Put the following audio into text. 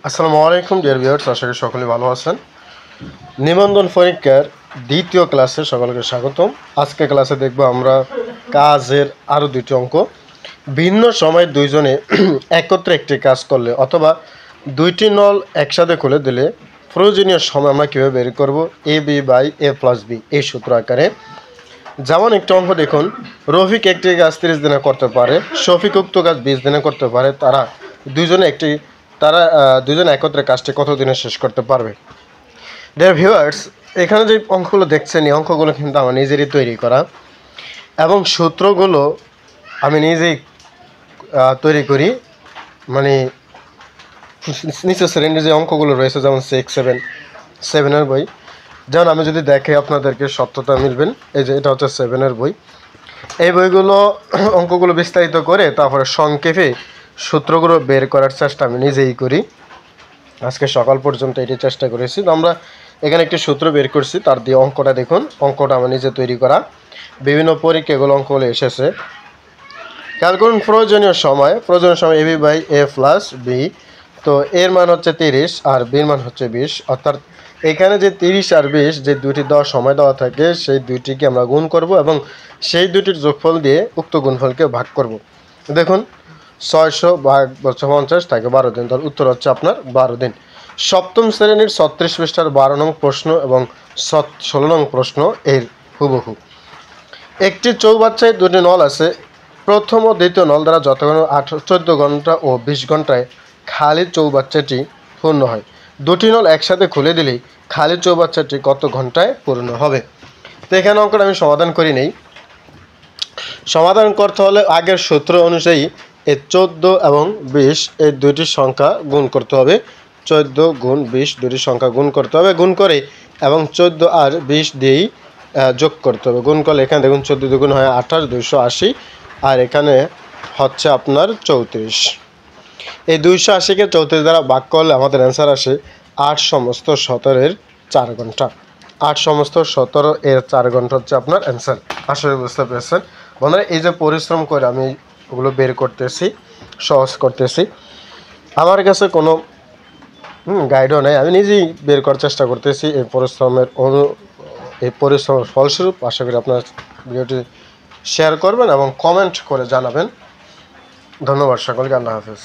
আসসালামু আলাইকুম dear viewers, আশা করি সকলে ভালো আছেন। নিবন্ধন পরীক্ষার দ্বিতীয় ক্লাসে সকলকে স্বাগতম। আজকে ক্লাসে দেখব আমরা কাজের আরও দুটি অঙ্ক। ভিন্ন সময় দুইজনে একত্রে একটি কাজ করলে অথবা দুইটি নল একসাথে খুলে দিলে প্রয়োজনীয় সময় আমরা কীভাবে বের করব, A B by A plus B এই সূত্র আকারে। যেমন একটা অঙ্ক দেখুন, রফিক একটি কাজ 30 দিনে করতে পারে, শফিক উক্ত কাজ 20 দিনে করতে পারে। তারা দুজনে একত্রে কাজটি কত দিনে শেষ করতে পারবে। ডিয়ার ভিউয়ার্স, এখানে যে অঙ্কগুলো দেখছেন এই অঙ্কগুলো কিন্তু আমার নিজেরই তৈরি করা এবং সূত্রগুলো আমি নিজেই তৈরি করি। মানে নিচের শ্রেণীর যে অঙ্কগুলো রয়েছে, যেমন 6, 7 বই, যেমন আমি যদি দেখে আপনাদেরকে সত্যতা মিলবেন। এই যে এটা হচ্ছে 7 বই। এই বইগুলো অঙ্কগুলো বিস্তারিত করে তারপরে সংক্ষেপে সূত্রগুলো বের করার চেষ্টা আমি নিজেই করি। আজকে সকাল পর্যন্ত এটি চেষ্টা করেছি। তো আমরা এখানে একটি সূত্র বের করছি, তার দিয়ে অঙ্কটা দেখুন। অঙ্কটা আমার নিজে তৈরি করা, বিভিন্ন পরীক্ষা এগুলো অঙ্কগুলো এসেছে। খেয়াল করুন, প্রয়োজনীয় সময় A B by A plus B. তো এর মান হচ্ছে 30 আর বির মান হচ্ছে 20। অর্থাৎ এখানে যে 30 আর 20 যে দুইটি দেওয়া সময় দেওয়া থাকে, সেই দুইটিকে আমরা গুণ করব এবং সেই দুইটির যোগফল দিয়ে উক্ত গুণফলকে ভাগ করব। দেখুন, 600 ভাগ 50 থাকে 12 দিন, তার উত্তর হচ্ছে আপনার 12 দিন। সপ্তম শ্রেণীর 36 পৃষ্ঠার 12 নং প্রশ্ন এবং 16 নং প্রশ্ন এর হুবহু। একটি চৌবাচ্চায় দুটি নল আছে। প্রথম ও দ্বিতীয় নল দ্বারা যতক্ষণ 14 ঘন্টা ও 20 ঘন্টায় খালি চৌবাচ্চাটি পূর্ণ হয়। দুটি নল একসাথে খুলে দিলেই খালি চৌবাচ্চাটি কত ঘন্টায় পূর্ণ হবে। তো এখানে অঙ্কটা আমি সমাধান করি নেই। সমাধান করতে হলে আগের সূত্র অনুযায়ী এই 14 এবং 20 এই দুইটি সংখ্যা গুণ করতে হবে। 14 গুণ 20 দুটি সংখ্যা গুণ করতে হবে। গুণ করে এবং 14 আর 20 দিয়েই যোগ করতে হবে। গুণ করলে এখানে দেখুন 14 দুগুণ হয় 28, 280, আর এখানে হচ্ছে আপনার 34। এই 280কে 34 দ্বারা ভাগ করলে আমাদের অ্যান্সার আসে 8 সমস্ত 17 4 ঘন্টা। 8 সমস্ত 17 4 ঘন্টা হচ্ছে আপনার অ্যান্সার। আসলে বুঝতে পেরেছেন বন্ধুরা? এই যে পরিশ্রম করে আমি ওগুলো বের করতেছি, সহজ করতেছি, আমার কাছে কোনো গাইডও নেই, আমি নিজেই বের করার চেষ্টা করতেছি। এই পরিশ্রমের ফলস্বরূপ আশা করি আপনার ভিডিওটি শেয়ার করবেন এবং কমেন্ট করে জানাবেন। ধন্যবাদ সকলকে। আল্লাহ হাফেজ।